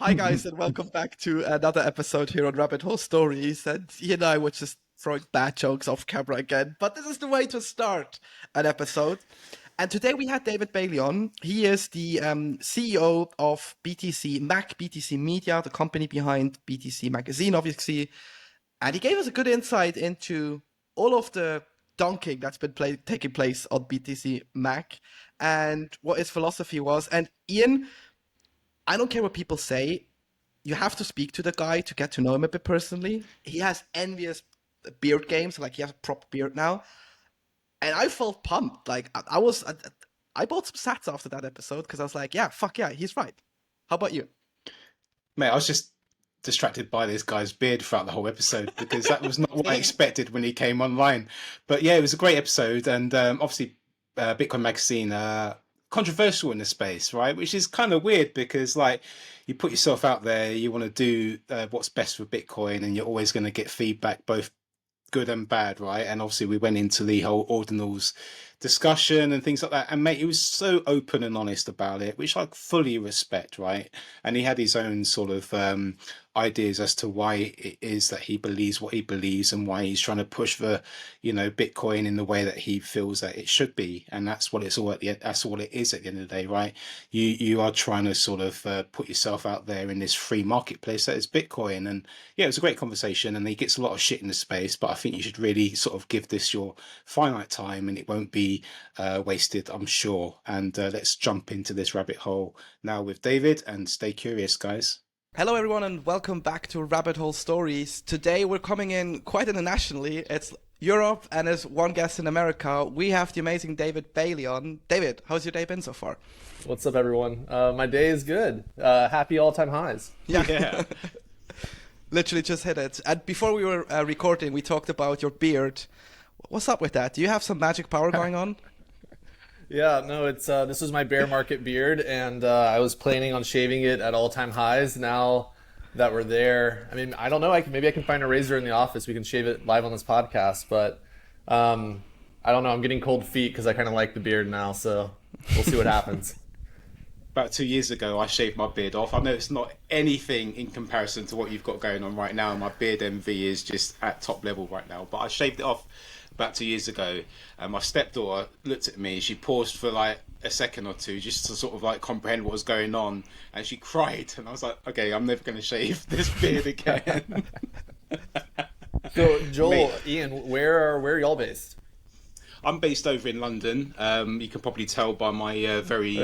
Hi guys, and welcome back to another episode here on Rabbit Hole Stories. And you and I were just throwing bad jokes off camera again, but this is the way to start an episode. And today we had David Bailey on. He is the CEO of BTC, BTC Media, the company behind BTC Magazine, obviously. And he gave us a good insight into all of the donking that's been taking place on BTC Mac and what his philosophy was. And Ian, I don't care what people say. You have to speak to the guy to get to know him a bit personally. He has envious beard games, like he has a proper beard now, and I felt pumped. Like I bought some sats after that episode because I was like, yeah, fuck yeah, he's right. How about you? Mate, I was just distracted by this guy's beard throughout the whole episode because that was not what I expected when he came online. But yeah, it was a great episode, and obviously, Bitcoin Magazine, controversial in the space, right? Which is kind of weird because, like, you put yourself out there, you want to do what's best for Bitcoin, and you're always going to get feedback, both good and bad, right? And obviously, we went into the whole ordinals discussion and things like that. And mate, he was so open and honest about it, which I fully respect, right? And he had his own sort of ideas as to why it is that he believes what he believes and why he's trying to push for, Bitcoin in the way that he feels that it should be. And that's what it's all that's what it is at the end of the day, right? You are trying to sort of put yourself out there in this free marketplace that is Bitcoin. And yeah, it was a great conversation, and he gets a lot of shit in the space, but I think you should really sort of give this your finite time, and it won't be wasted, I'm sure. And let's jump into this rabbit hole now with David, and stay curious, guys. Hello, everyone, and welcome back to Rabbit Hole Stories. Today we're coming in quite internationally. It's Europe, and as one guest in America, we have the amazing David Bailey on. David, how's your day been so far? What's up, everyone? My day is good. Happy all-time highs. Yeah. Literally just hit it. And before we were recording, we talked about your beard. What's up with that? Do you have some magic power going on? Yeah, no, it's this was my bear market beard, and I was planning on shaving it at all-time highs. Now that we're there, I mean, I don't know. Maybe I can find a razor in the office. We can shave it live on this podcast, but I don't know. I'm getting cold feet because I kind of like the beard now, so we'll see what happens. About 2 years ago, I shaved my beard off. I know it's not anything in comparison to what you've got going on right now. My beard envy is just at top level right now, but I shaved it off about 2 years ago, and my stepdaughter looked at me. She paused for like a second or two just to sort of like comprehend what was going on, and she cried, and I was like, okay, I'm never going to shave this beard again. So Joel, Ian, where are y'all based? I'm based over in London. You can probably tell by my very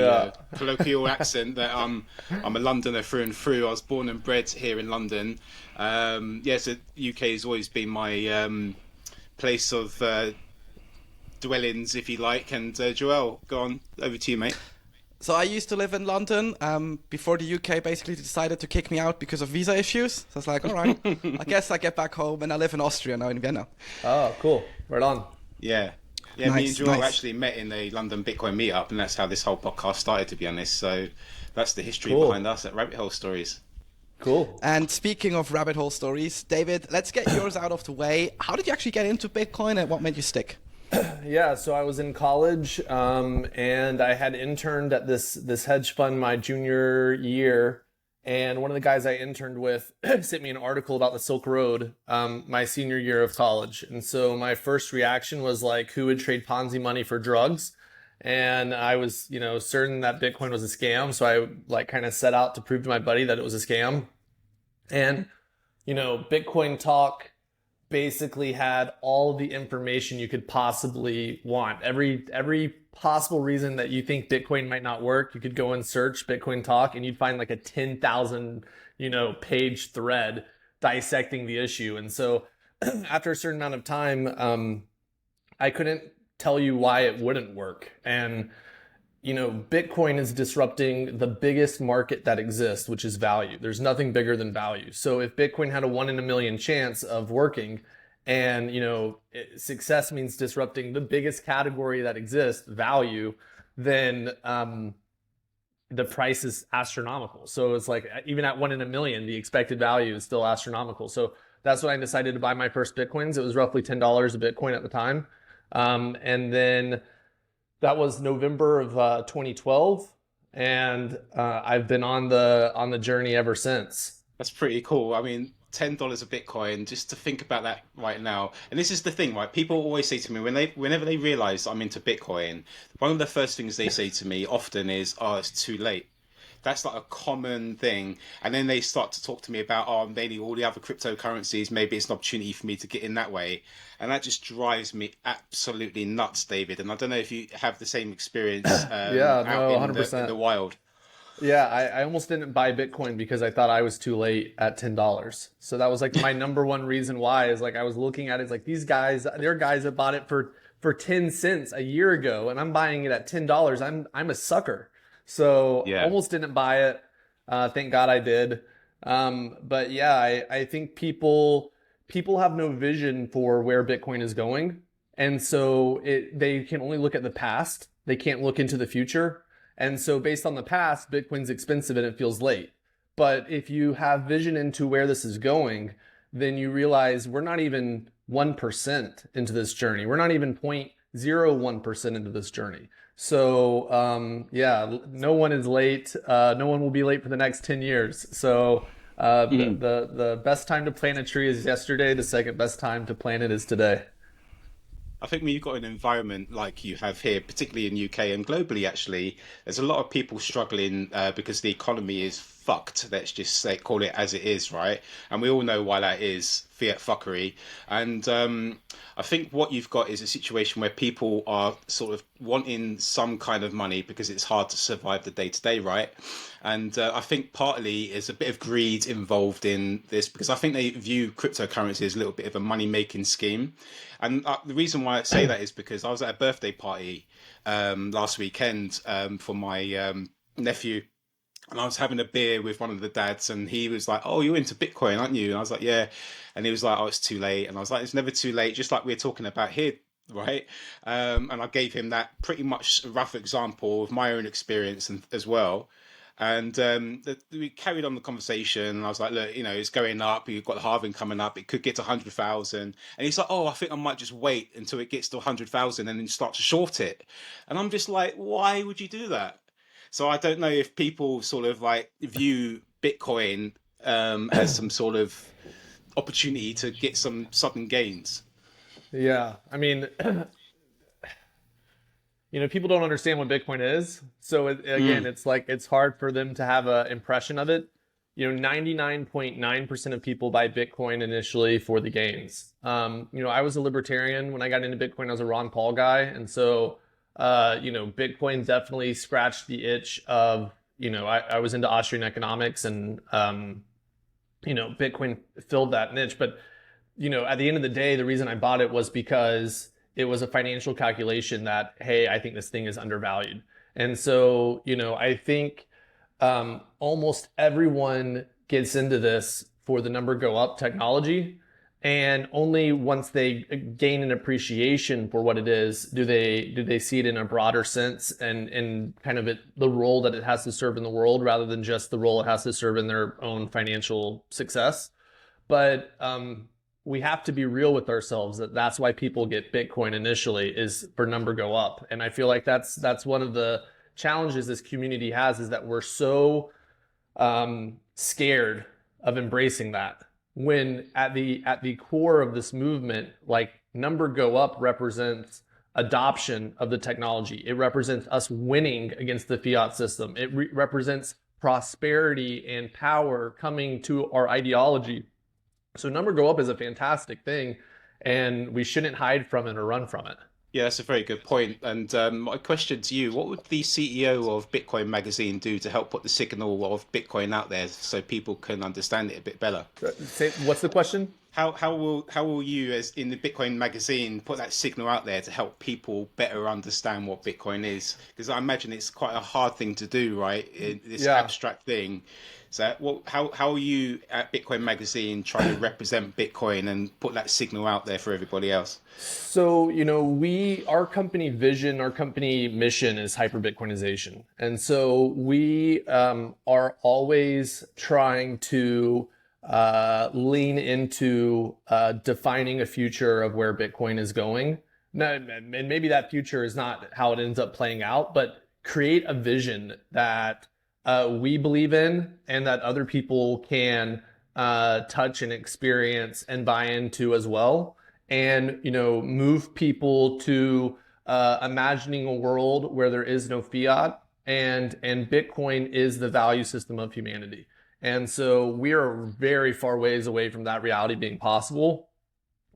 colloquial accent that I'm a Londoner through and through. I was born and bred here in London. So UK has always been my place of dwellings, if you like. And Joel, go on, over to you, mate. So I used to live in London before the UK basically decided to kick me out because of visa issues. So I was like, all right, I guess I get back home, and I live in Austria now, in Vienna. Oh, cool. Right on. Yeah. Yeah, me and Joel actually met in the London Bitcoin meetup, and that's how this whole podcast started, to be honest. So that's the history behind us at Rabbit Hole Stories. Cool. And speaking of rabbit hole stories, David, let's get yours out of the way. How did you actually get into Bitcoin, and what made you stick? Yeah, so I was in college, and I had interned at this hedge fund my junior year. And one of the guys I interned with sent me an article about the Silk Road my senior year of college. And so my first reaction was like, who would trade Ponzi money for drugs? And I was, certain that Bitcoin was a scam. So I like kind of set out to prove to my buddy that it was a scam. And, Bitcoin Talk basically had all the information you could possibly want. Every possible reason that you think Bitcoin might not work, you could go and search Bitcoin Talk, and you'd find like a 10,000, page thread dissecting the issue. And so after a certain amount of time, I couldn't tell you why it wouldn't work. And Bitcoin is disrupting the biggest market that exists, which is value. There's nothing bigger than value. So if Bitcoin had a 1 in a million chance of working, and success means disrupting the biggest category that exists, value, then the price is astronomical. So it's like, even at 1 in a million, the expected value is still astronomical. So that's when I decided to buy my first Bitcoins. It was roughly $10 a Bitcoin at the time. And then that was November of 2012. and I've been on the journey ever since. That's pretty cool. I mean, $10 a Bitcoin, just to think about that right now. And this is the thing, right? People always say to me whenever they realize I'm into Bitcoin, one of the first things they say to me often is, "Oh, it's too late." That's like a common thing. And then they start to talk to me about, oh, maybe all the other cryptocurrencies, maybe it's an opportunity for me to get in that way. And that just drives me absolutely nuts, David. And I don't know if you have the same experience Yeah, out no, in the 100%. wild. Yeah, I almost didn't buy Bitcoin because I thought I was too late at $10. So that was like my number one reason why is like I was looking at it, it's like these guys, there are guys that bought it for 10 cents a year ago and I'm buying it at $10. I'm a sucker. So Yeah. almost didn't buy it. Thank God I did. But yeah, I think people have no vision for where Bitcoin is going. And so they can only look at the past. They can't look into the future. And so based on the past, Bitcoin's expensive and it feels late. But if you have vision into where this is going, then you realize we're not even 1% into this journey. We're not even 0.01% into this journey. So yeah, no one is late. No one will be late for the next 10 years. So the best time to plant a tree is yesterday. The second best time to plant it is today. I think when you've got an environment like you have here, particularly in UK and globally, actually, there's a lot of people struggling because the economy is fucked. Let's just say call it as it is, right? And we all know why that is fiat fuckery. And I think what you've got is a situation where people are sort of wanting some kind of money because it's hard to survive the day to day, right? And I think partly is a bit of greed involved in this because I think they view cryptocurrency as a little bit of a money making scheme. And the reason why I say that is because I was at a birthday party last weekend for my nephew. And I was having a beer with one of the dads, and he was like, "Oh, you're into Bitcoin, aren't you?" And I was like, "Yeah." And he was like, "Oh, it's too late." And I was like, "It's never too late," just like we're talking about here, right? And I gave him that pretty much rough example of my own experience as well. And we carried on the conversation, and I was like, "Look, it's going up. You've got the halving coming up. It could get to 100,000." And he's like, "Oh, I think I might just wait until it gets to 100,000 and then start to short it." And I'm just like, "Why would you do that?" So I don't know if people sort of like view Bitcoin as some sort of opportunity to get some sudden gains. Yeah, I mean, people don't understand what Bitcoin is. So again, Mm. it's like it's hard for them to have an impression of it. 99.9% of people buy Bitcoin initially for the gains. I was a libertarian when I got into Bitcoin. I was a Ron Paul guy, and so Bitcoin definitely scratched the itch of I was into Austrian economics, and Bitcoin filled that niche. But at the end of the day, the reason I bought it was because it was a financial calculation that, hey, I think this thing is undervalued. And so, I think almost everyone gets into this for the number go up technology. And only once they gain an appreciation for what it is, do they see it in a broader sense and kind of the role that it has to serve in the world rather than just the role it has to serve in their own financial success. But we have to be real with ourselves that that's why people get Bitcoin initially is for number go up. And I feel like that's one of the challenges this community has is that we're so scared of embracing that when at the core of this movement, like number go up represents adoption of the technology. It represents us winning against the fiat system. It represents prosperity and power coming to our ideology. So number go up is a fantastic thing, and we shouldn't hide from it or run from it. Yeah, that's a very good point. And my question to you, what would the CEO of Bitcoin Magazine do to help put the signal of Bitcoin out there so people can understand it a bit better? What's the question? How will you, as in the Bitcoin Magazine, put that signal out there to help people better understand what Bitcoin is? Because I imagine it's quite a hard thing to do, right? This Yeah. abstract thing. So, how are you at Bitcoin Magazine trying to represent Bitcoin and put that signal out there for everybody else? So, our company vision, our company mission is hyper Bitcoinization. And so we are always trying to lean into defining a future of where Bitcoin is going. Now, and maybe that future is not how it ends up playing out, but create a vision that we believe in and that other people can touch and experience and buy into as well. And, move people to imagining a world where there is no fiat, and Bitcoin is the value system of humanity. And so we are very far ways away from that reality being possible.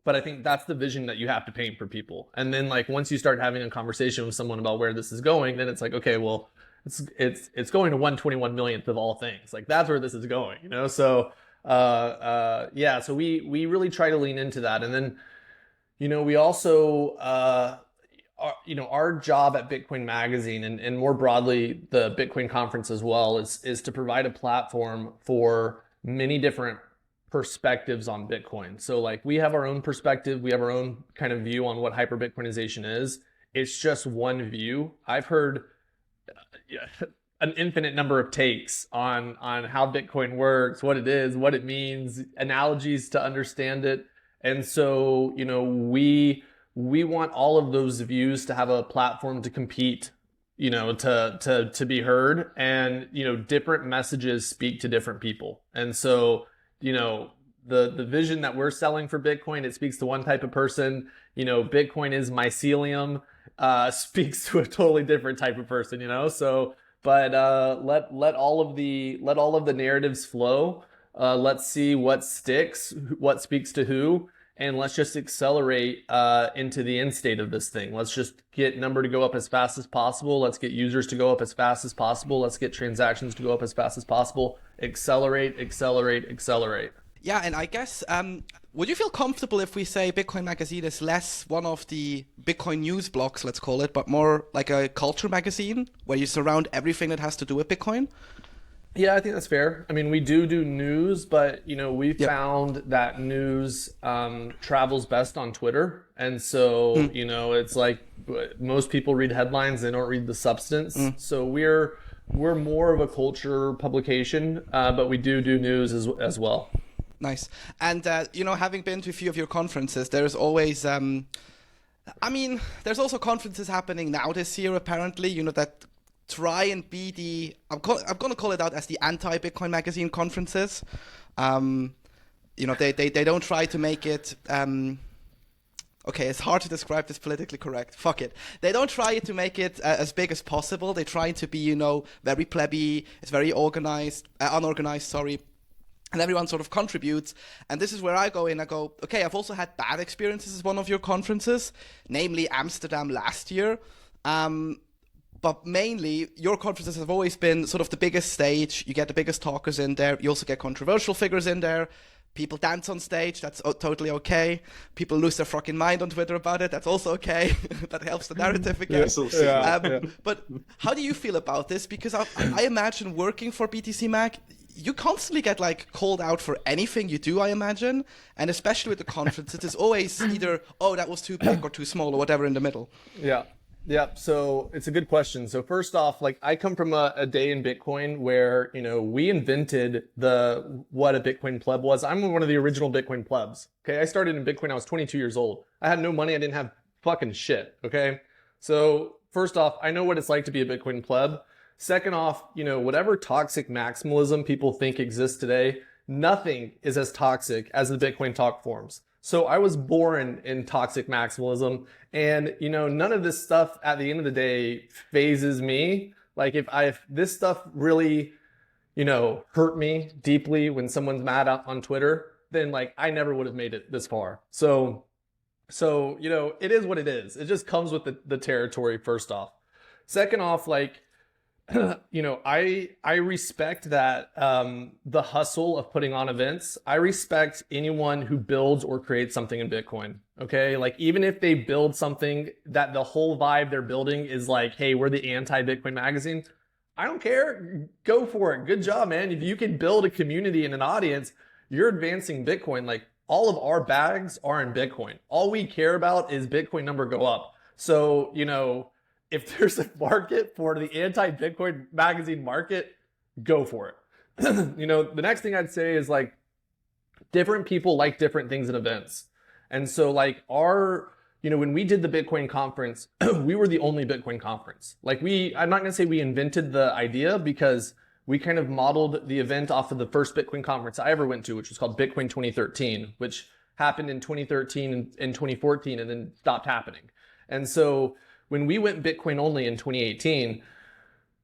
But I think that's the vision that you have to paint for people. And then like once you start having a conversation with someone about where this is going, then it's like, okay, well, it's going to 1/21 millionth of all things. Like that's where this is going, So yeah, so we really try to lean into that. And then, we also our job at Bitcoin Magazine and more broadly the Bitcoin conference as well is to provide a platform for many different perspectives on Bitcoin. So like we have our own perspective, we have our own kind of view on what hyper Bitcoinization is. It's just one view. I've heard an infinite number of takes on how Bitcoin works, what it is, what it means, analogies to understand it. And so, we want all of those views to have a platform to compete, to be heard, and, different messages speak to different people. And so, the vision that we're selling for Bitcoin, it speaks to one type of person. Bitcoin is mycelium, speaks to a totally different type of person, So, but let all of the narratives flow. Let's see what sticks, what speaks to who, and let's just accelerate into the end state of this thing. Let's just get number to go up as fast as possible. Let's get users to go up as fast as possible. Let's get transactions to go up as fast as possible. Accelerate, accelerate, accelerate. Yeah, and I guess, would you feel comfortable if we say Bitcoin Magazine is less one of the Bitcoin news blogs, let's call it, but more like a culture magazine where you surround everything that has to do with Bitcoin? Yeah, I think that's fair. I mean, we do news, but, we found that news travels best on Twitter. And so, it's like most people read headlines, they don't read the substance. So we're more of a culture publication, but we do news as well. Nice. And, having been to a few of your conferences, there's always, there's also conferences happening now this year, apparently, that try and be I'm going to call it out as the anti-Bitcoin Magazine conferences. They don't try to make it, okay, it's hard to describe this politically correct. Fuck it. They don't try to make it as big as possible. They try to be, very plebby. It's very unorganized, sorry. And everyone sort of contributes. And this is where I go in. I go, okay, I've also had bad experiences at one of your conferences, namely Amsterdam last year. But mainly, your conferences have always been sort of the biggest stage. You get the biggest talkers in there. You also get controversial figures in there. People dance on stage. That's totally okay. People lose their fucking mind on Twitter about it. That's also okay. That helps the narrative again. But how do you feel about this? Because I imagine working for BTC Mag, you constantly get called out for anything you do, I imagine. And especially with the conferences, it's always either, oh, that was too big or too small or whatever in the middle. Yeah. So it's a good question. So first off, I come from a day in Bitcoin where, we invented what a Bitcoin pleb was. I'm one of the original Bitcoin plebs. Okay. I started in Bitcoin. I was 22 years old. I had no money. I didn't have fucking shit. Okay. So first off, I know what it's like to be a Bitcoin pleb. Second off, whatever toxic maximalism people think exists today, nothing is as toxic as the Bitcoin talk forums. So I was born in toxic maximalism, and none of this stuff at the end of the day phases me. Like if this stuff really, hurt me deeply when someone's mad on Twitter, then I never would have made it this far. So it is what it is. It just comes with the territory. First off, second off, I respect that the hustle of putting on events. I respect anyone who builds or creates something in Bitcoin. Okay, even if they build something that the whole vibe they're building is hey, we're the anti-Bitcoin magazine. I don't care. Go for it. Good job, man. If you can build a community and an audience, you're advancing Bitcoin. All of our bags are in Bitcoin. All we care about is Bitcoin number go up. So, if there's a market for the anti-Bitcoin magazine market, go for it. The next thing I'd say is different people like different things in events. And so our when we did the Bitcoin conference, we were the only Bitcoin conference. Like I'm not going to say we invented the idea, because we kind of modeled the event off of the first Bitcoin conference I ever went to, which was called Bitcoin 2013, which happened in 2013 and 2014 and then stopped happening. And so when we went Bitcoin only in 2018,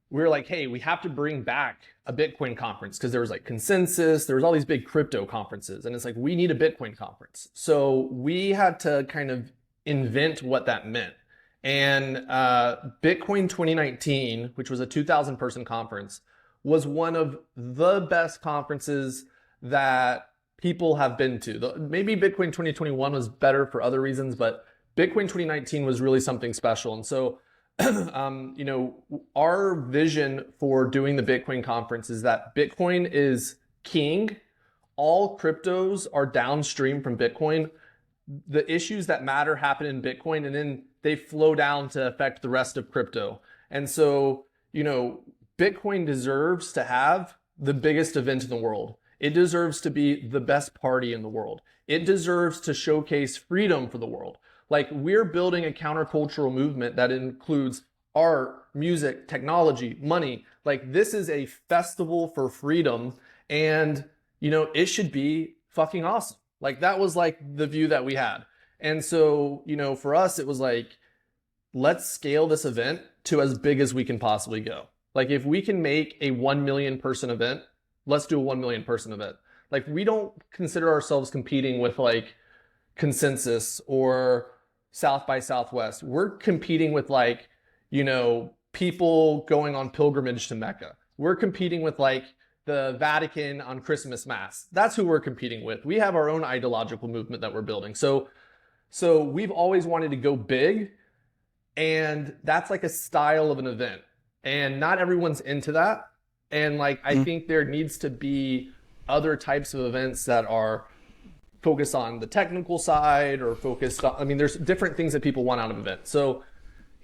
we were like, hey, we have to bring back a Bitcoin conference, because there was like Consensus, there was all these big crypto conferences, and it's like, we need a Bitcoin conference. So we had to kind of invent what that meant. And Bitcoin 2019, which was a 2,000 person conference, was one of the best conferences that people have been to. Maybe Bitcoin 2021 was better for other reasons, but Bitcoin 2019 was really something special. And so, our vision for doing the Bitcoin conference is that Bitcoin is king. All cryptos are downstream from Bitcoin. The issues that matter happen in Bitcoin, and then they flow down to affect the rest of crypto. And so, Bitcoin deserves to have the biggest event in the world. It deserves to be the best party in the world. It deserves to showcase freedom for the world. Like, we're building a countercultural movement that includes art, music, technology, money. Like, this is a festival for freedom, and, it should be fucking awesome. Like, that was like the view that we had. And so, for us, it was like, let's scale this event to as big as we can possibly go. Like, if we can make a 1 million person event, let's do a 1 million person event. Like, we don't consider ourselves competing with like Consensus or South by Southwest. We're competing with like, people going on pilgrimage to Mecca. We're competing with like the Vatican on Christmas Mass. That's who we're competing with. We have our own ideological movement that we're building. So we've always wanted to go big, and that's like a style of an event. And not everyone's into that. And like, I think there needs to be other types of events that are focused on the technical side, or focused on, there's different things that people want out of an event. So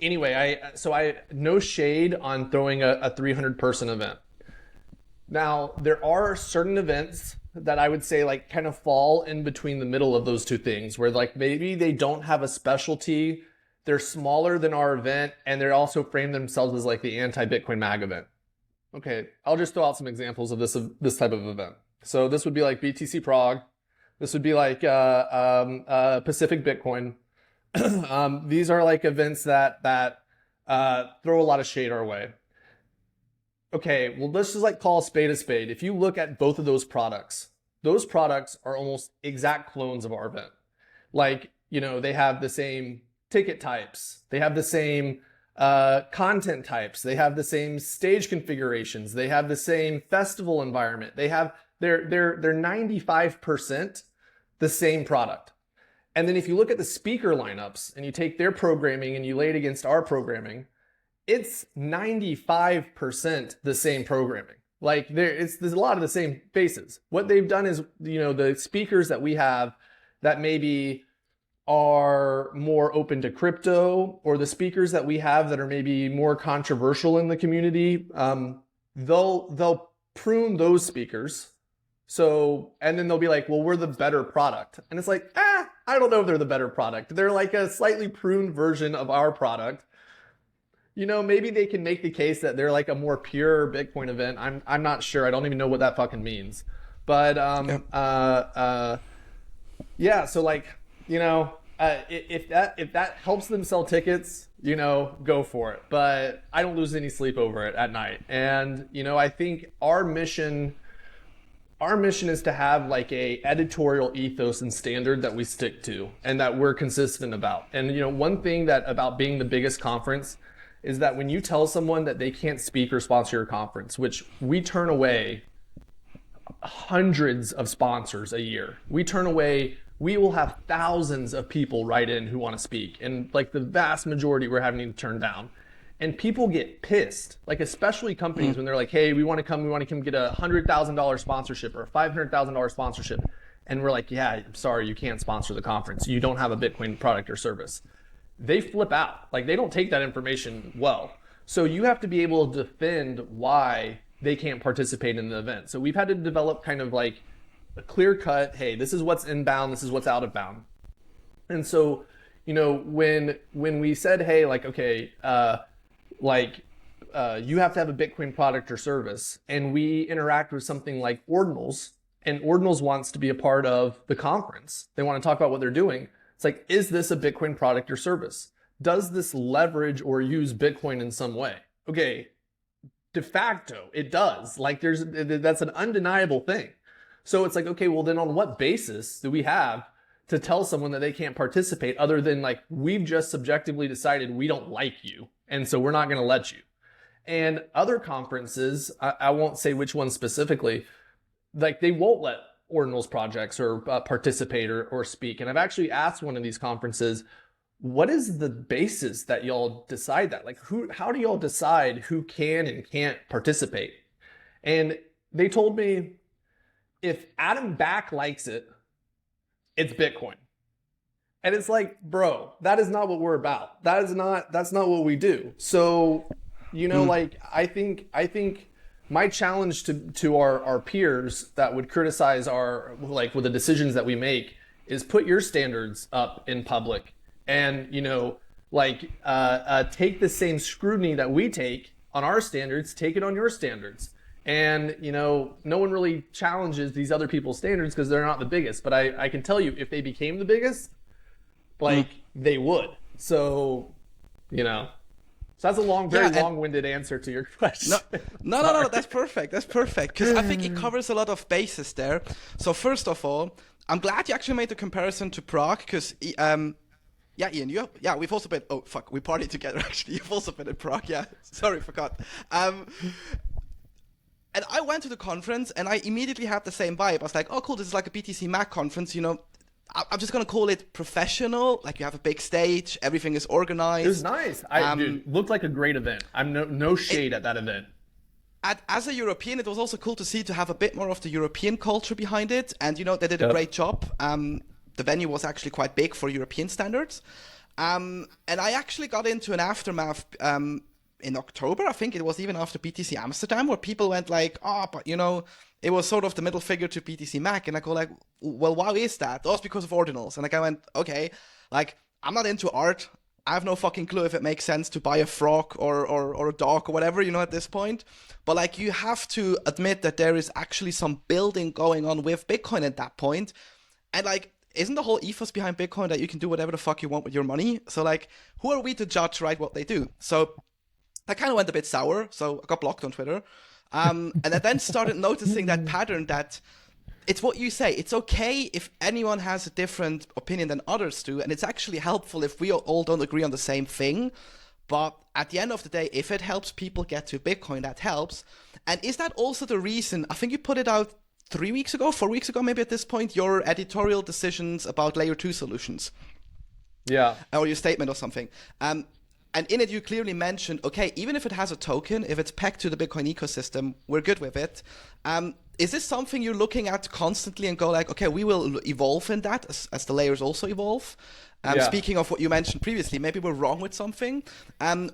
anyway, I no shade on throwing a 300 person event. Now, there are certain events that I would say like kind of fall in between the middle of those two things, where like maybe they don't have a specialty, they're smaller than our event, and they're also frame themselves as like the anti-Bitcoin mag event. Okay, I'll just throw out some examples of this type of event. So this would be like BTC Prague. This would be like Pacific Bitcoin. These are like events that throw a lot of shade our way. Okay, well, let's just like call a spade a spade. If you look at both of those products are almost exact clones of our event. Like, they have the same ticket types, they have the same content types, they have the same stage configurations, they have the same festival environment, they're 95% the same product. And then if you look at the speaker lineups and you take their programming and you lay it against our programming, it's 95% the same programming. Like, there's a lot of the same faces. What they've done is, the speakers that we have that maybe are more open to crypto, or the speakers that we have that are maybe more controversial in the community, they'll prune those speakers. So, and then they'll be like, well, we're the better product. And it's like, I don't know if they're the better product. They're like a slightly pruned version of our product. Maybe they can make the case that they're like a more pure Bitcoin event. I'm not sure. I don't even know what that fucking means. But yeah. So like, if that helps them sell tickets, go for it. But I don't lose any sleep over it at night. And I think our mission is to have like a editorial ethos and standard that we stick to and that we're consistent about. And one thing about being the biggest conference is that when you tell someone that they can't speak or sponsor your conference, which we turn away hundreds of sponsors a year, we will have thousands of people write in who want to speak. And like the vast majority we're having to turn down. And people get pissed, like especially companies when they're like, hey, we want to come get a $100,000 sponsorship or a $500,000 sponsorship. And we're like, yeah, I'm sorry, you can't sponsor the conference. You don't have a Bitcoin product or service. They flip out. Like, they don't take that information well. So you have to be able to defend why they can't participate in the event. So we've had to develop kind of like a clear cut, hey, this is what's inbound, this is what's out of bound. And so, when we said, hey, like, okay, you have to have a Bitcoin product or service, and we interact with something like Ordinals, and Ordinals wants to be a part of the conference. They want to talk about what they're doing. It's like, is this a Bitcoin product or service? Does this leverage or use Bitcoin in some way? Okay, de facto, it does. Like, that's an undeniable thing. So it's like, okay, well then on what basis do we have to tell someone that they can't participate other than like, we've just subjectively decided we don't like you, and so we're not going to let you. And other conferences, I won't say which one specifically, like they won't let Ordinals projects or participate or speak. And I've actually asked one of these conferences, what is the basis that y'all decide that? Like, how do y'all decide who can and can't participate? And they told me, if Adam Back likes it, it's Bitcoin. And it's like, bro, that is not what we're about. That's not what we do. So, like, I think my challenge to our peers that would criticize with the decisions that we make is put your standards up in public and, take the same scrutiny that we take on our standards, take it on your standards. And, no one really challenges these other people's standards because they're not the biggest. But I can tell you, if they became the biggest, they would. So, so that's a very long-winded answer to your question. No, that's perfect. That's perfect. Because I think it covers a lot of bases there. So first of all, I'm glad you actually made the comparison to Prague because, Ian, we've also been, we partied together actually. You've also been in Prague. Yeah, sorry, forgot. And I went to the conference and I immediately had the same vibe. I was like, oh, cool, this is like a BTC Mac conference, I'm just going to call it professional. Like, you have a big stage, everything is organized. It was nice. Dude, looked like a great event. I'm no shade at that event. As a European, it was also cool to have a bit more of the European culture behind it. And, they did a great job. The venue was actually quite big for European standards. And I actually got into an aftermath in October. I think it was even after BTC Amsterdam, where people went like, it was sort of the middle figure to BTC Mac. And I go like, well, why is that? Oh, it's because of ordinals. And like, I went, okay, like, I'm not into art. I have no fucking clue if it makes sense to buy a frog or a dog or whatever, at this point. But like, you have to admit that there is actually some building going on with Bitcoin at that point. And like, isn't the whole ethos behind Bitcoin that you can do whatever the fuck you want with your money? So like, who are we to judge, right, what they do? So I kind of went a bit sour. So I got blocked on Twitter. And I then started noticing that pattern that it's what you say. It's okay if anyone has a different opinion than others do. And it's actually helpful if we all don't agree on the same thing. But at the end of the day, if it helps people get to Bitcoin, that helps. And is that also the reason, I think you put it out 4 weeks ago, maybe at this point, your editorial decisions about layer 2 solutions. Yeah. Or your statement or something. And in it, you clearly mentioned, okay, even if it has a token, if it's pegged to the Bitcoin ecosystem, we're good with it. Is this something you're looking at constantly and go like, okay, we will evolve in that as the layers also evolve? Speaking of what you mentioned previously, maybe we're wrong with something.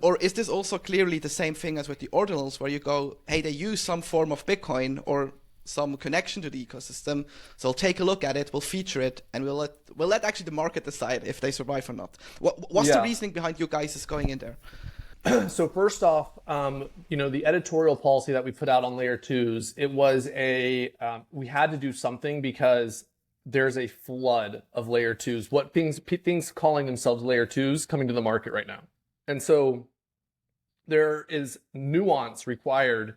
Or is this also clearly the same thing as with the ordinals, where you go, hey, they use some form of Bitcoin or some connection to the ecosystem, so we'll take a look at it, we'll feature it, and we'll let actually the market decide if they survive or not. What's the reasoning behind you guys is going in there? So first off, the editorial policy that we put out on layer 2s, it was we had to do something because there's a flood of layer 2s, things calling themselves layer 2s coming to the market right now. And so there is nuance required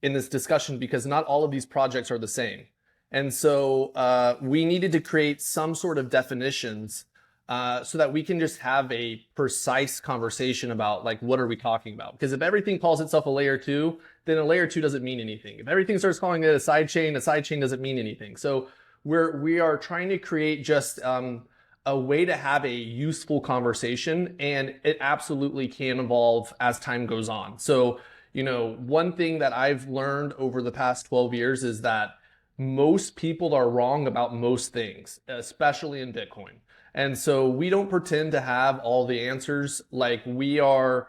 in this discussion because not all of these projects are the same. And so we needed to create some sort of definitions so that we can just have a precise conversation about like, what are we talking about? Because if everything calls itself a layer 2, then a layer 2 doesn't mean anything. If everything starts calling it a side chain doesn't mean anything. So we are trying to create just a way to have a useful conversation, and it absolutely can evolve as time goes on. So one thing that I've learned over the past 12 years is that most people are wrong about most things, especially in Bitcoin. And so we don't pretend to have all the answers. Like we are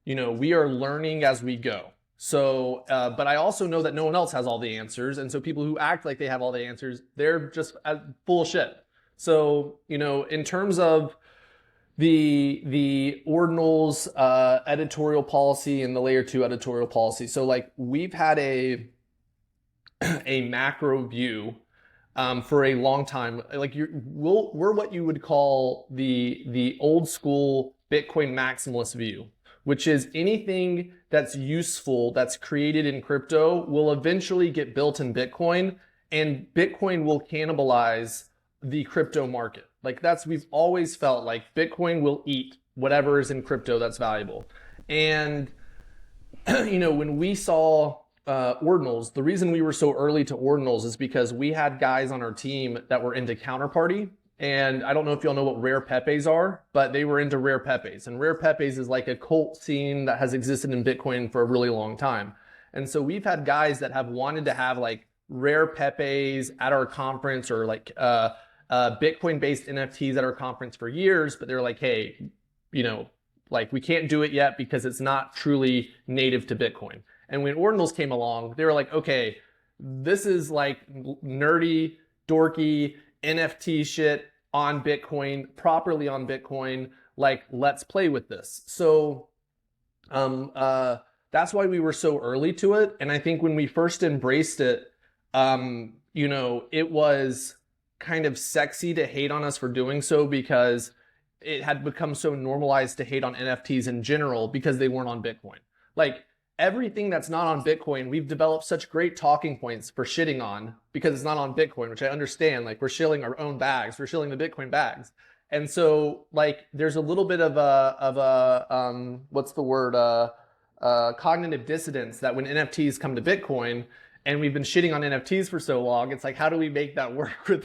learning as we go. So, but I also know that no one else has all the answers. And so people who act like they have all the answers, they're just full of shit. So, in terms of the ordinals editorial policy and the layer 2 editorial policy, so like we've had a macro view for a long time. Like we're what you would call the old school Bitcoin maximalist view, which is anything that's useful that's created in crypto will eventually get built in Bitcoin, and Bitcoin will cannibalize the crypto market. Like we've always felt like Bitcoin will eat whatever is in crypto that's valuable. And when we saw ordinals, the reason we were so early to ordinals is because we had guys on our team that were into counterparty. And I don't know if y'all know what rare pepes are, but they were into rare pepes. And rare pepes is like a cult scene that has existed in Bitcoin for a really long time. And so we've had guys that have wanted to have like rare pepes at our conference, or like Bitcoin-based NFTs at our conference for years, but they're like, hey, like we can't do it yet because it's not truly native to Bitcoin. And when ordinals came along, they were like, okay, this is like nerdy, dorky NFT shit on Bitcoin, properly on Bitcoin. Like, let's play with this. So that's why we were so early to it. And I think when we first embraced it, it was kind of sexy to hate on us for doing so, because it had become so normalized to hate on NFTs in general because they weren't on Bitcoin. Like, everything that's not on Bitcoin, we've developed such great talking points for shitting on because it's not on Bitcoin, which I understand. Like, we're shilling our own bags, we're shilling the Bitcoin bags. And so like there's a little bit of a what's the word, cognitive dissonance that when NFTs come to Bitcoin, and we've been shitting on NFTs for so long, it's like, how do we make that work with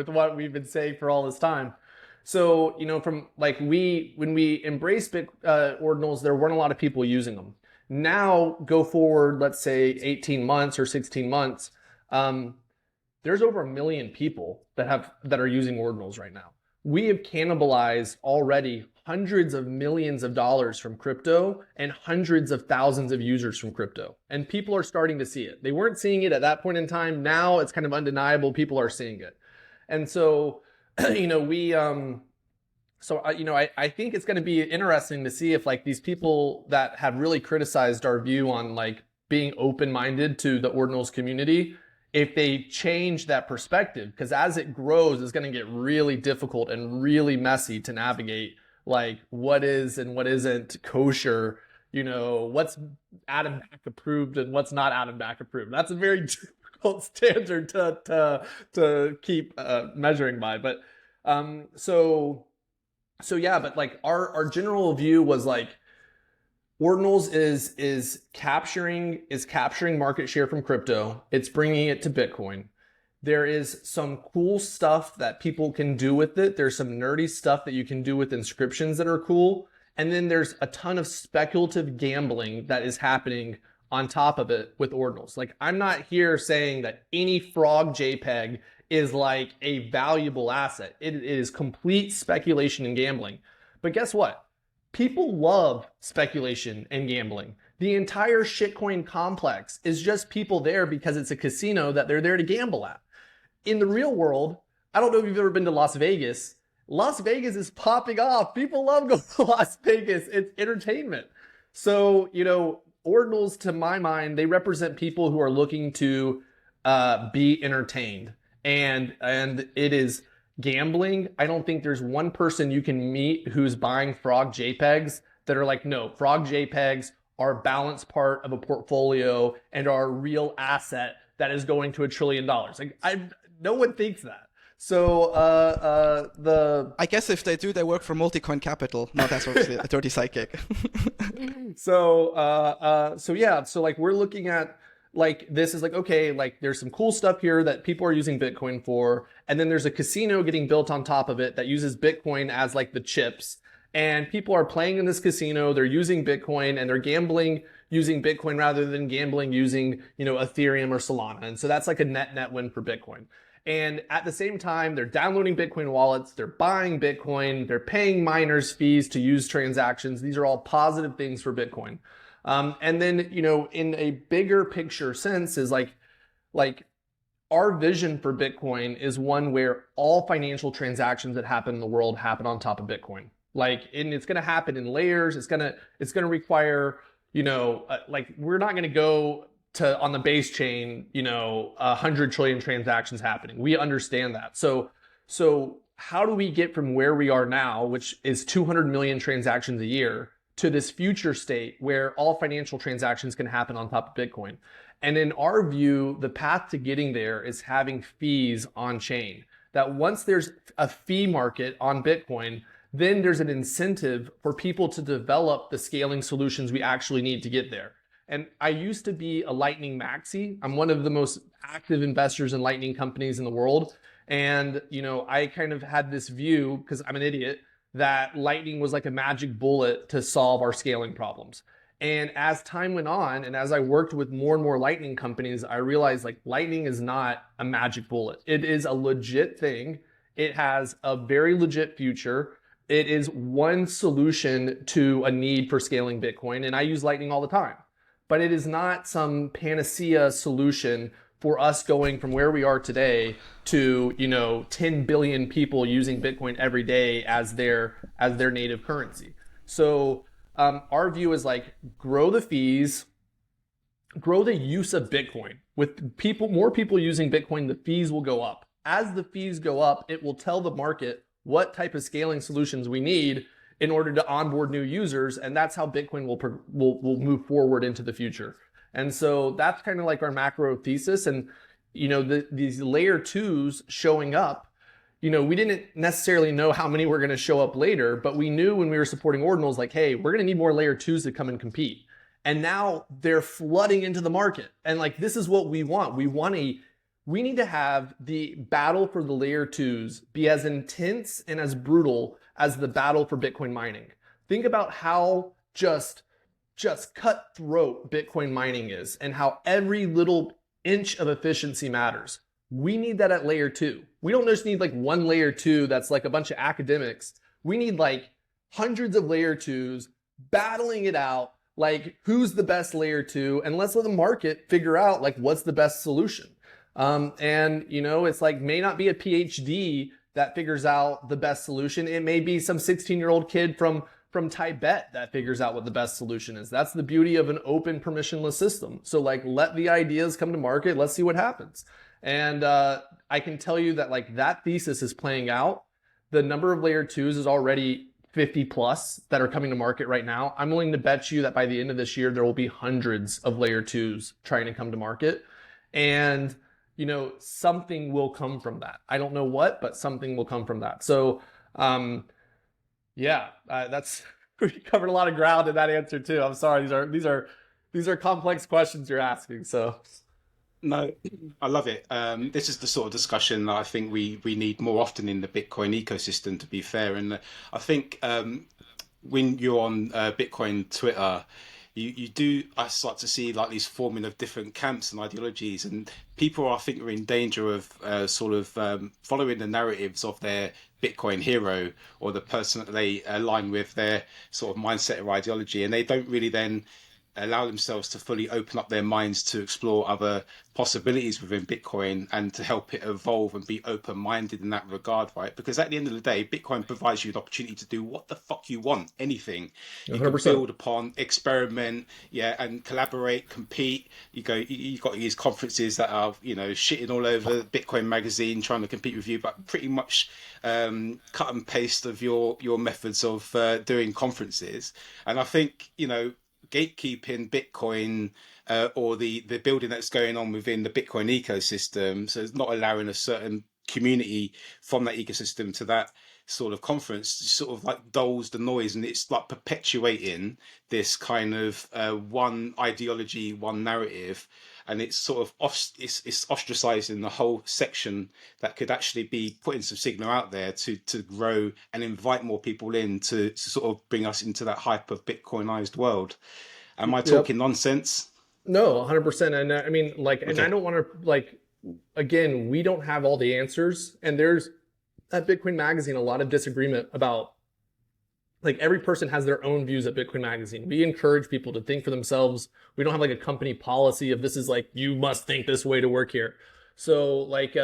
what we've been saying for all this time? So, from like when we embraced ordinals, there weren't a lot of people using them. Now, go forward, let's say 18 months or 16 months, there's over 1 million people that are using ordinals right now. We have cannibalized already hundreds of millions of dollars from crypto and hundreds of thousands of users from crypto. And people are starting to see it. They weren't seeing it at that point in time. Now it's kind of undeniable. People are seeing it. And so, I think it's going to be interesting to see if like these people that have really criticized our view on like being open-minded to the ordinals community, if they change that perspective, because as it grows, it's going to get really difficult and really messy to navigate like what is and what isn't kosher, what's Adam Back approved and what's not Adam Back approved. That's a very difficult standard to keep measuring by. But so yeah, but like our general view was like ordinals is capturing market share from crypto. It's bringing it to Bitcoin. There is some cool stuff that people can do with it. There's some nerdy stuff that you can do with inscriptions that are cool. And then there's a ton of speculative gambling that is happening on top of it with ordinals. Like, I'm not here saying that any frog JPEG is like a valuable asset. It is complete speculation and gambling. But guess what? People love speculation and gambling. The entire shitcoin complex is just people there because it's a casino that they're there to gamble at. In the real world, I don't know if you've ever been to Las Vegas. Las Vegas is popping off. People love going to Las Vegas. It's entertainment. So, ordinals, to my mind, they represent people who are looking to be entertained. And it is gambling. I don't think there's one person you can meet who's buying frog JPEGs that are like, no, frog JPEGs are a balanced part of a portfolio and are a real asset that is going to $1 trillion. Like, no one thinks that. So I guess if they do, they work for Multicoin Capital. No, that's obviously a dirty psychic. So yeah, so like we're looking at like this is like, okay, like there's some cool stuff here that people are using Bitcoin for, and then there's a casino getting built on top of it that uses Bitcoin as like the chips, and people are playing in this casino, they're using Bitcoin, and they're gambling using Bitcoin rather than gambling using, Ethereum or Solana. And so that's like a net win for Bitcoin. And at the same time, they're downloading Bitcoin wallets, they're buying Bitcoin, they're paying miners fees to use transactions. These are all positive things for Bitcoin. And then, in a bigger picture sense is like our vision for Bitcoin is one where all financial transactions that happen in the world happen on top of Bitcoin. Like, and it's going to happen in layers. It's going to require, like, we're not going to go to on the base chain, 100 trillion transactions happening. We understand that. So how do we get from where we are now, which is 200 million transactions a year, to this future state where all financial transactions can happen on top of Bitcoin? And in our view, the path to getting there is having fees on chain. That once there's a fee market on Bitcoin, then there's an incentive for people to develop the scaling solutions we actually need to get there. And I used to be a Lightning maxi. I'm one of the most active investors in Lightning companies in the world. And, I kind of had this view, because I'm an idiot, that Lightning was like a magic bullet to solve our scaling problems. And as time went on, and as I worked with more and more Lightning companies, I realized like Lightning is not a magic bullet. It is a legit thing. It has a very legit future. It is one solution to a need for scaling Bitcoin. And I use Lightning all the time. But it is not some panacea solution for us going from where we are today to 10 billion people using Bitcoin every day as their native currency. So our view is like, grow the fees, grow the use of Bitcoin. With more people using Bitcoin, the fees will go up. As the fees go up, it will tell the market what type of scaling solutions we need in order to onboard new users, and that's how Bitcoin will move forward into the future. And so that's kind of like our macro thesis. And these layer twos showing up, we didn't necessarily know how many were going to show up later, but we knew when we were supporting ordinals, like, hey, we're going to need more layer twos to come and compete. And now they're flooding into the market. And like, this is what we want. We need to have the battle for the layer twos be as intense and as brutal as the battle for Bitcoin mining. Think about how just cutthroat Bitcoin mining is and how every little inch of efficiency matters. We need that at layer two. We don't just need like one layer two that's like a bunch of academics. We need like hundreds of layer twos battling it out, like who's the best layer two, and let's let the market figure out like what's the best solution. It's like may not be a PhD that figures out the best solution. It may be some 16-year-old kid from Tibet that figures out what the best solution is. That's the beauty of an open permissionless system. So like, let the ideas come to market. Let's see what happens. And I can tell you that like that thesis is playing out. The number of layer twos is already 50 plus that are coming to market right now. I'm willing to bet you that by the end of this year, there will be hundreds of layer twos trying to come to market. And something will come from that. I don't know what, but something will come from that. So, that's we covered a lot of ground in that answer too. I'm sorry, these are complex questions you're asking. So, no, I love it. This is the sort of discussion that I think we need more often in the Bitcoin ecosystem. To be fair, and I think when you're on Bitcoin Twitter, I start to see like these forming of different camps and ideologies, and people I think are in danger of following the narratives of their Bitcoin hero or the person that they align with their sort of mindset or ideology, and they don't really then allow themselves to fully open up their minds to explore other possibilities within Bitcoin and to help it evolve and be open-minded in that regard, right? Because at the end of the day, Bitcoin provides you an opportunity to do what the fuck you want, anything. You 100%. can build upon, experiment, and collaborate, compete. You got these conferences that are, shitting all over Bitcoin magazine trying to compete with you, but pretty much cut and paste of your methods of doing conferences. And I think, gatekeeping Bitcoin or the building that's going on within the Bitcoin ecosystem, so it's not allowing a certain community from that ecosystem to that sort of conference, sort of like dulls the noise, and it's like perpetuating this kind of one ideology, one narrative, and it's sort of it's ostracizing the whole section that could actually be putting some signal out there to grow and invite more people in to sort of bring us into that hyper Bitcoinized world. Am I talking nonsense? No, 100%. And I mean, like, Okay. and I don't want to again, we don't have all the answers, and there's at Bitcoin Magazine a lot of disagreement about, like, every person has their own views at Bitcoin Magazine. We encourage people to think for themselves. We don't have like a company policy of this is like, you must think this way to work here. So like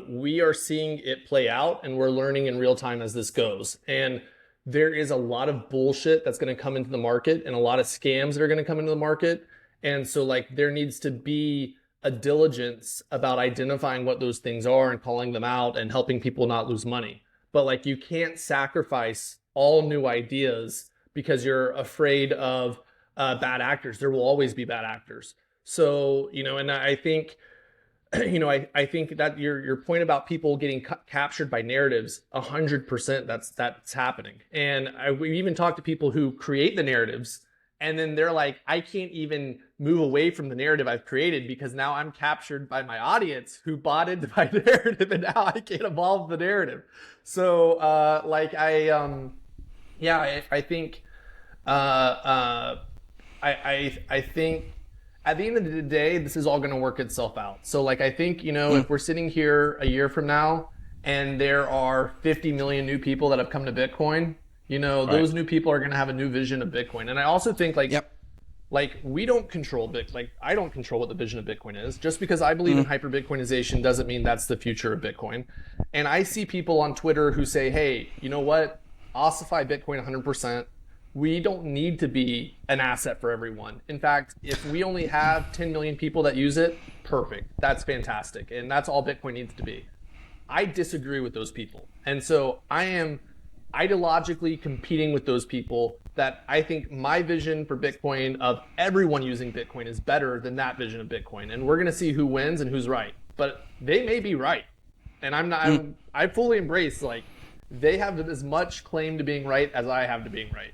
we are seeing it play out, and we're learning in real time as this goes. And there is a lot of bullshit that's going to come into the market, and a lot of scams that are going to come into the market. And so like there needs to be a diligence about identifying what those things are and calling them out and helping people not lose money. But like you can't sacrifice all new ideas because you're afraid of bad actors. There will always be bad actors. So, you know, and I think, you know, I think that your point about people getting captured by narratives, 100% that's happening. And we even talk to people who create the narratives, and then they're like, I can't even move away from the narrative I've created because now I'm captured by my audience who bought into my narrative, and now I can't evolve the narrative. So like I think I think at the end of the day, this is all going to work itself out. So like, I think, you know, if we're sitting here a year from now and there are 50 million new people that have come to Bitcoin, you know, those new people are going to have a new vision of Bitcoin. And I also think like, like we don't control Bitcoin. Like I don't control what the vision of Bitcoin is. Just because I believe in hyper Bitcoinization doesn't mean that's the future of Bitcoin. And I see people on Twitter who say, hey, you know what? Ossify Bitcoin 100%. We don't need to be an asset for everyone. In fact, if we only have 10 million people that use it, perfect. That's fantastic. And that's all Bitcoin needs to be. I disagree with those people. And so I am ideologically competing with those people that I think my vision for Bitcoin of everyone using Bitcoin is better than that vision of Bitcoin. And we're going to see who wins and who's right. But they may be right. And I'm not, I fully embrace, like, they have as much claim to being right as I have to being right.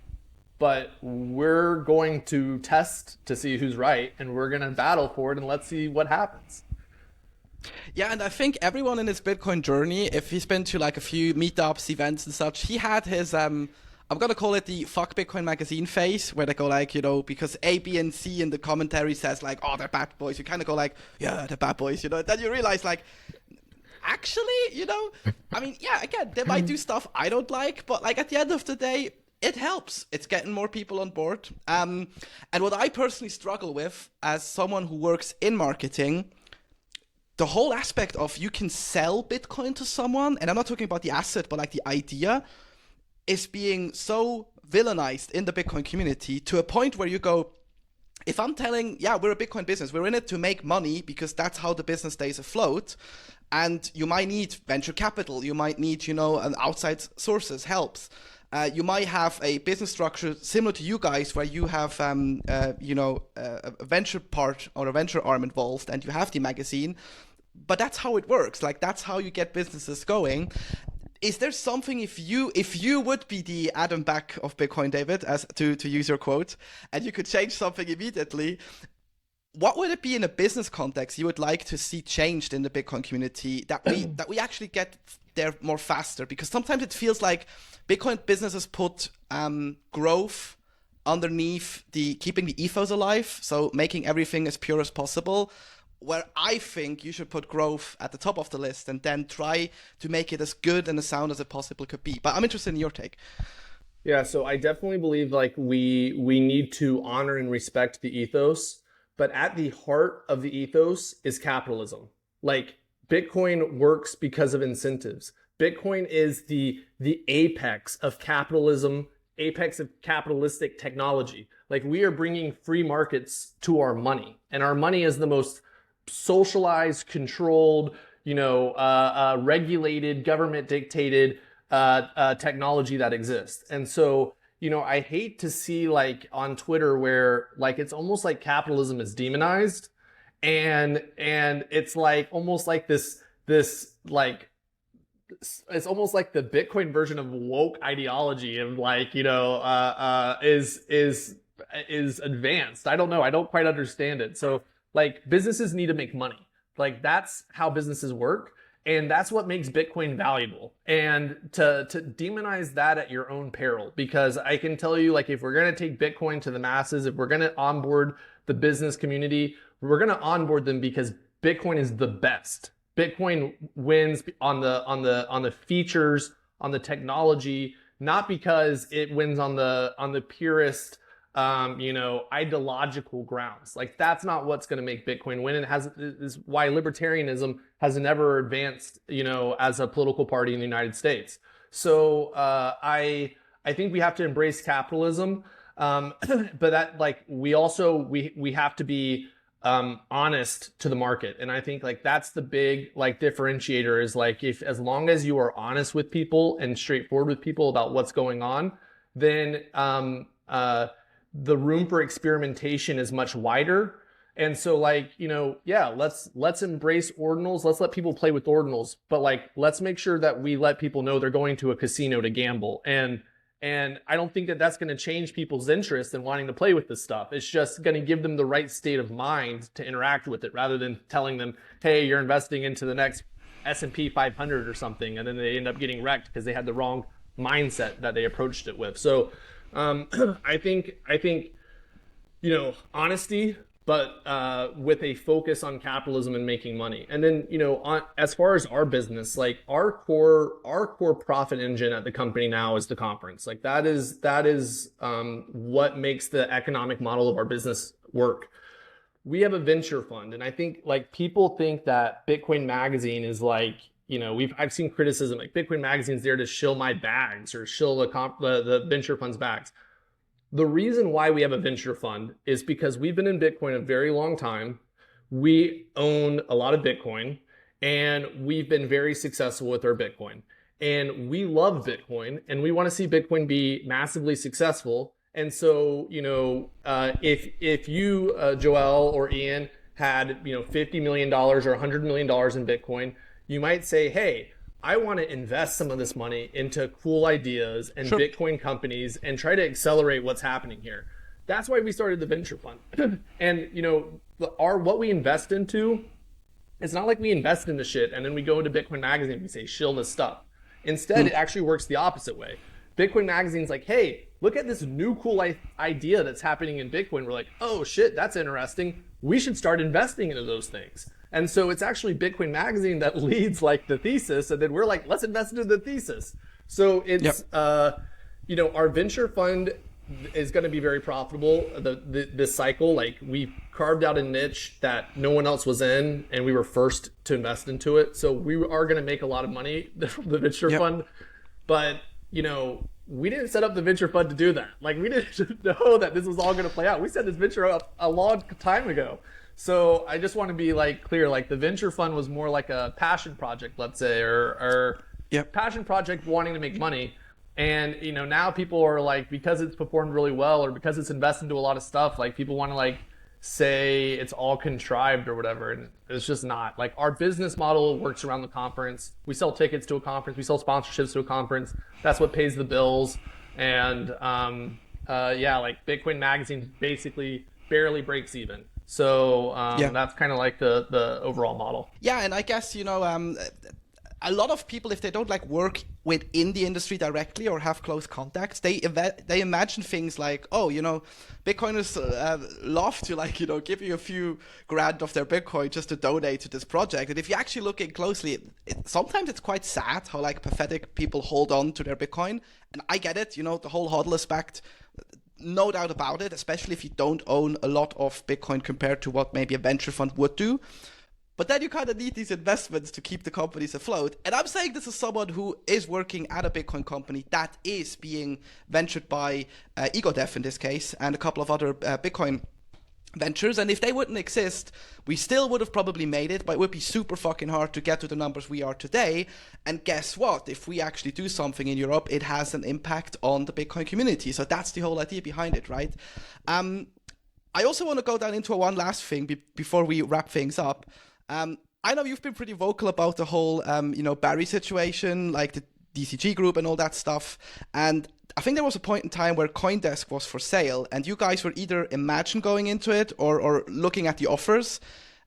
But we're going to test to see who's right, and we're going to battle for it, and let's see what happens. Yeah, and I think everyone in his Bitcoin journey, if he's been to like a few meetups, events and such, he had his, I'm going to call it the Fuck Bitcoin magazine phase, where they go like, you know, because A, B, and C in the commentary says like, oh, they're bad boys. You kind of go like, yeah, they're bad boys, you know. Then you realize like, actually, you know, I mean, yeah, again, they might do stuff I don't like, but like at the end of the day, it helps. It's getting more people on board. And what I personally struggle with as someone who works in marketing, the whole aspect of you can sell Bitcoin to someone, and I'm not talking about the asset, but like the idea, is being so villainized in the Bitcoin community to a point where you go, if I'm telling, yeah, we're a Bitcoin business, we're in it to make money because that's how the business stays afloat, and you might need venture capital, you might need, you know, an outside sources, helps. You might have a business structure similar to you guys where you have, you know, a venture part or a venture arm involved, and you have the magazine. But that's how it works. Like, that's how you get businesses going. Is there something, if you would be the Adam Back of Bitcoin, David, as to use your quote, and you could change something immediately, what would it be in a business context you would like to see changed in the Bitcoin community that we actually get there more faster? Because sometimes it feels like Bitcoin businesses put growth underneath keeping the ethos alive, so making everything as pure as possible, where I think you should put growth at the top of the list and then try to make it as good and as sound as it possibly could be. But I'm interested in your take. Yeah, so I definitely believe like we need to honor and respect the ethos, but at the heart of the ethos is capitalism. Like, Bitcoin works because of incentives. Bitcoin is the apex of capitalism, apex of capitalistic technology. Like, we are bringing free markets to our money, and our money is the most socialized, controlled, you know, regulated, government dictated technology that exists. And so, you know, I hate to see like on Twitter where like it's almost like capitalism is demonized, and it's like almost like this like, it's almost like the Bitcoin version of woke ideology of like, you know, is advanced. I don't know. I don't quite understand it. So like, businesses need to make money. Like, that's how businesses work. And that's what makes Bitcoin valuable. And to demonize that at your own peril, because I can tell you, like, if we're going to take Bitcoin to the masses, if we're going to onboard the business community, we're going to onboard them because Bitcoin is the best. Bitcoin wins on the features, on the technology, not because it wins on the purest ideological grounds. Like that's not what's going to make Bitcoin win. And is why libertarianism has never advanced, as a political party in the United States. So I think we have to embrace capitalism, but that we have to be honest to the market. And I think that's the big differentiator is if as long as you are honest with people and straightforward with people about what's going on, then the room for experimentation is much wider. And so let's embrace ordinals. Let's let people play with ordinals, but let's make sure that we let people know they're going to a casino to gamble. And I don't think that that's going to change people's interest in wanting to play with this stuff. It's just going to give them the right state of mind to interact with it rather than telling them, hey, you're investing into the next S&P 500 or something. And then they end up getting wrecked because they had the wrong mindset that they approached it with. So I think, honesty, but with a focus on capitalism and making money. And then, as far as our business, our core profit engine at the company now is the conference. That is what makes the economic model of our business work. We have a venture fund, and I think people think that Bitcoin Magazine is I've seen criticism Bitcoin Magazine's there to shill my bags or shill the venture fund's bags. The reason why we have a venture fund is because we've been in Bitcoin a very long time. We own a lot of Bitcoin and we've been very successful with our Bitcoin. And we love Bitcoin and we want to see Bitcoin be massively successful. And so, if you, Joel or Ian, had, $50 million or $100 million in Bitcoin, you might say, hey, I want to invest some of this money into cool ideas and Sure. Bitcoin companies and try to accelerate what's happening here. That's why we started the venture fund. And, what we invest into, it's not like we invest into shit and then we go into Bitcoin Magazine and we say, shill this stuff. Instead, it actually works the opposite way. Bitcoin Magazine's like, hey, look at this new cool idea that's happening in Bitcoin. We're like, oh shit, that's interesting. We should start investing into those things. And so it's actually Bitcoin Magazine that leads the thesis, and then we're like, let's invest into the thesis. So it's our venture fund is going to be very profitable. This cycle, we carved out a niche that no one else was in, and we were first to invest into it. So we are going to make a lot of money from the venture fund, but we didn't set up the venture fund to do that. We didn't know that this was all going to play out. We set this venture up a long time ago. So I just want to be clear, the venture fund was more like a passion project, let's say, or passion project wanting to make money. And, now people are because it's performed really well or because it's invested into a lot of stuff, people want to say it's all contrived or whatever. And it's just not. Our business model works around the conference. We sell tickets to a conference. We sell sponsorships to a conference. That's what pays the bills. And Bitcoin Magazine basically barely breaks even. So that's kind of the overall model. Yeah, and I guess, a lot of people, if they don't work within the industry directly or have close contacts, they imagine things like, oh, Bitcoiners love to give you a few grand of their Bitcoin just to donate to this project. And if you actually look in closely, sometimes it's quite sad how pathetic people hold on to their Bitcoin. And I get it, the whole hodl aspect. No doubt about it, especially if you don't own a lot of Bitcoin compared to what maybe a venture fund would do. But then you kind of need these investments to keep the companies afloat. And I'm saying this is someone who is working at a Bitcoin company that is being ventured by EgoDev in this case, and a couple of other Bitcoin ventures. And if they wouldn't exist, we still would have probably made it, but it would be super fucking hard to get to the numbers we are today. And guess what? If we actually do something in Europe, it has an impact on the Bitcoin community. So that's the whole idea behind it, right? I also want to go down into one last thing before we wrap things up. I know you've been pretty vocal about the whole, Barry situation, the DCG group and all that stuff. And I think there was a point in time where CoinDesk was for sale, and you guys were either imagine going into it or looking at the offers,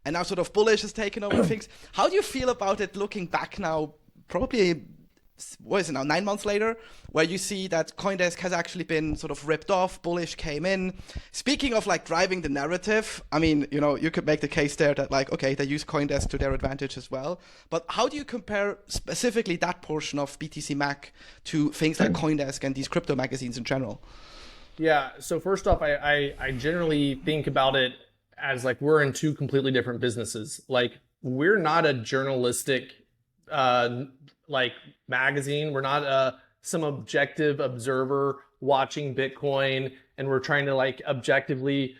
and now sort of bullish has taken over things. How do you feel about it looking back now, probably, what is it now, 9 months later, where you see that CoinDesk has actually been sort of ripped off, bullish came in. Speaking of driving the narrative, I mean, you could make the case there that okay, they use CoinDesk to their advantage as well. But how do you compare specifically that portion of BTC Mac to things like CoinDesk and these crypto magazines in general? Yeah. So first off, I generally think about it as like we're in two completely different businesses. Like we're not a journalistic uh like magazine. We're not some objective observer watching Bitcoin and we're trying to like objectively,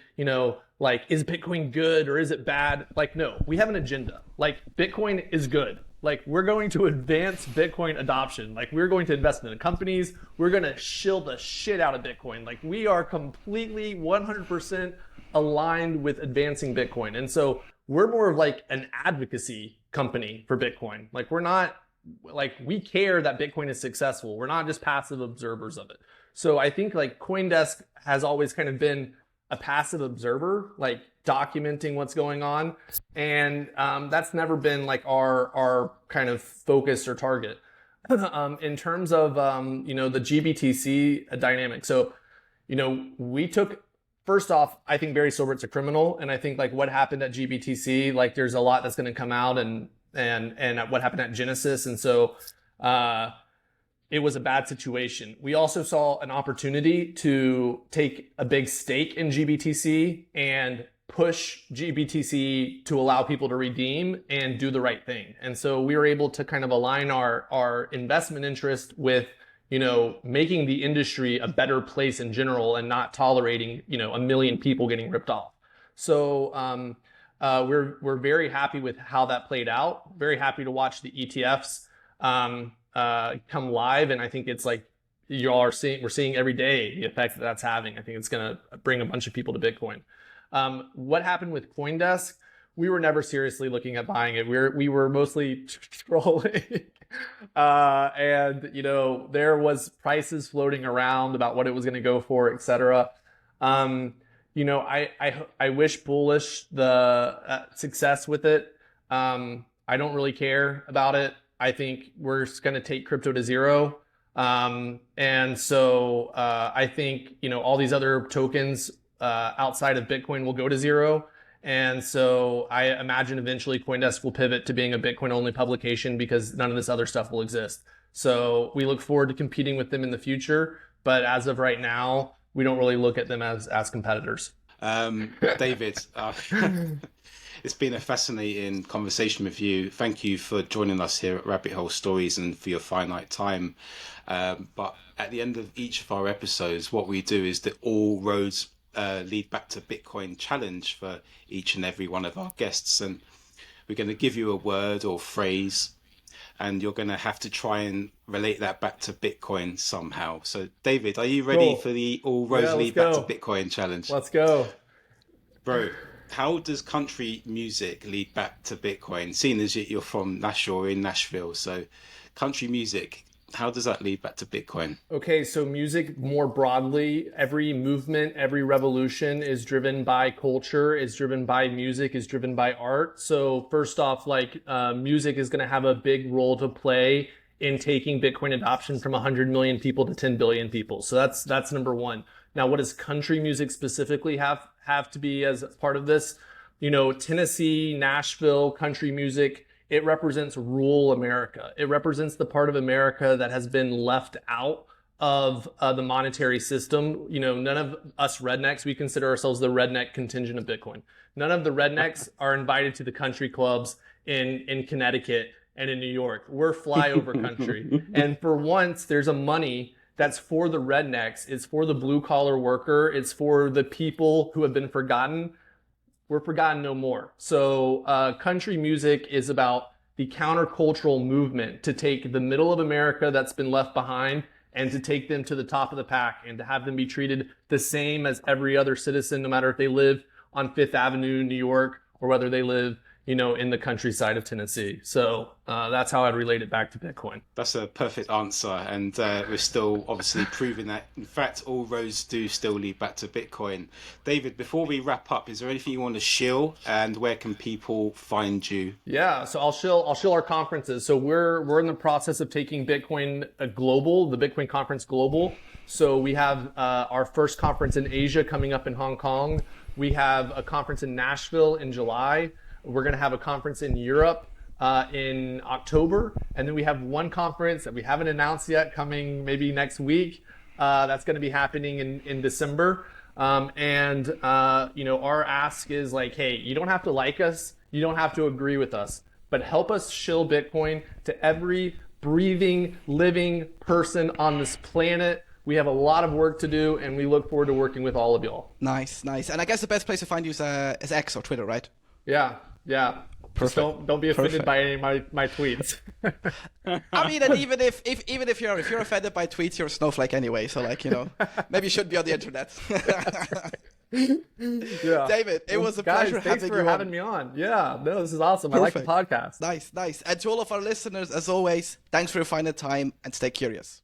like is Bitcoin good or is it bad? Like no, we have an agenda. Like Bitcoin is good. Like we're going to advance Bitcoin adoption. Like we're going to invest in the companies. We're going to shill the shit out of Bitcoin. Like we are completely 100% aligned with advancing Bitcoin. And so we're more of like an advocacy company for Bitcoin. Like we're not like we care that Bitcoin is successful. We're not just passive observers of it. So I think like CoinDesk has always kind of been a passive observer, like documenting what's going on, and that's never been like our kind of focus or target. In terms of the GBTC dynamic, so we took first off, I think Barry Silbert's a criminal, and I think like what happened at GBTC, like there's a lot that's going to come out, and what happened at Genesis, and so it was a bad situation. We also saw an opportunity to take a big stake in GBTC and push GBTC to allow people to redeem and do the right thing. And so we were able to kind of align our investment interest with, making the industry a better place in general and not tolerating, a million people getting ripped off. So we're very happy with how that played out. Very happy to watch the ETFs come live, and I think it's like we're seeing every day the effect that's having. I think it's going to bring a bunch of people to Bitcoin. What happened with CoinDesk? We were never seriously looking at buying it. We were mostly trolling, and there was prices floating around about what it was going to go for, etc. I wish Bullish the success with it. I don't really care about it. I think we're going to take crypto to zero. And so I think, all these other tokens outside of Bitcoin will go to zero. And so I imagine eventually CoinDesk will pivot to being a Bitcoin only publication because none of this other stuff will exist. So we look forward to competing with them in the future. But as of right now, we don't really look at them as competitors. David, it's been a fascinating conversation with you. Thank you for joining us here at Rabbit Hole Stories and for your finite time. But at the end of each of our episodes, what we do is that all roads lead back to Bitcoin challenge for each and every one of our guests. And we're going to give you a word or phrase, and you're going to have to try and relate that back to Bitcoin somehow. So, David, are you ready for the all roads lead back to Bitcoin challenge? Let's go. Bro, how does country music lead back to Bitcoin? Seeing as you're from Nashville or in Nashville, so country music, how does that lead back to Bitcoin? Okay, so music more broadly, every movement, every revolution is driven by culture, is driven by music, is driven by art. So first off, music is going to have a big role to play in taking Bitcoin adoption from 100 million people to 10 billion people. So that's number one. Now, what does country music specifically have to be as part of this? Tennessee, Nashville, country music, it represents rural America. It represents the part of America that has been left out of the monetary system. None of us rednecks, we consider ourselves the redneck contingent of Bitcoin. None of the rednecks are invited to the country clubs in Connecticut and in New York. We're flyover country. And for once, there's a money that's for the rednecks. It's for the blue collar worker. It's for the people who have been forgotten. We're forgotten no more. So country music is about the countercultural movement to take the middle of America that's been left behind and to take them to the top of the pack and to have them be treated the same as every other citizen, no matter if they live on Fifth Avenue, New York, or whether they live in the countryside of Tennessee. So that's how I'd relate it back to Bitcoin. That's a perfect answer. And we're still obviously proving that, in fact, all roads do still lead back to Bitcoin. David, before we wrap up, is there anything you want to shill, and where can people find you? Yeah, so I'll shill our conferences. So we're in the process of taking Bitcoin global, the Bitcoin conference global. So we have our first conference in Asia coming up in Hong Kong. We have a conference in Nashville in July. We're going to have a conference in Europe in October. And then we have one conference that we haven't announced yet coming maybe next week That's going to be happening in December. Our ask is like, hey, you don't have to like us, you don't have to agree with us, but help us shill Bitcoin to every breathing, living person on this planet. We have a lot of work to do, and we look forward to working with all of y'all. Nice. And I guess the best place to find you is X or Twitter, right? Yeah. Just don't be offended by any of my tweets. I mean, and even if you're offended by tweets, you're a snowflake anyway. So maybe you shouldn't be on the internet. Yeah. David, it was a pleasure having me on. Yeah, no, this is awesome. Perfect. I like the podcast. Nice. And to all of our listeners, as always, thanks for finding the time and stay curious.